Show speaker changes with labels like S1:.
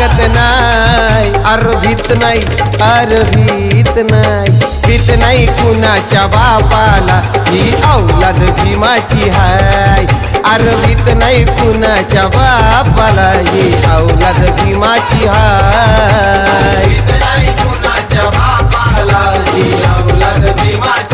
S1: लागत नाही, अरे भीत नाही, अरे भीत नाही, भीत नाही कुणाच्या बापाला, ही औलाद भीमाची हाय. अरे भीत नाही कुणाच्या बापाला, ही औलाद भीमाची हाय. भीत नाही कुणाच्या बापाला, ही औलाद भीमाची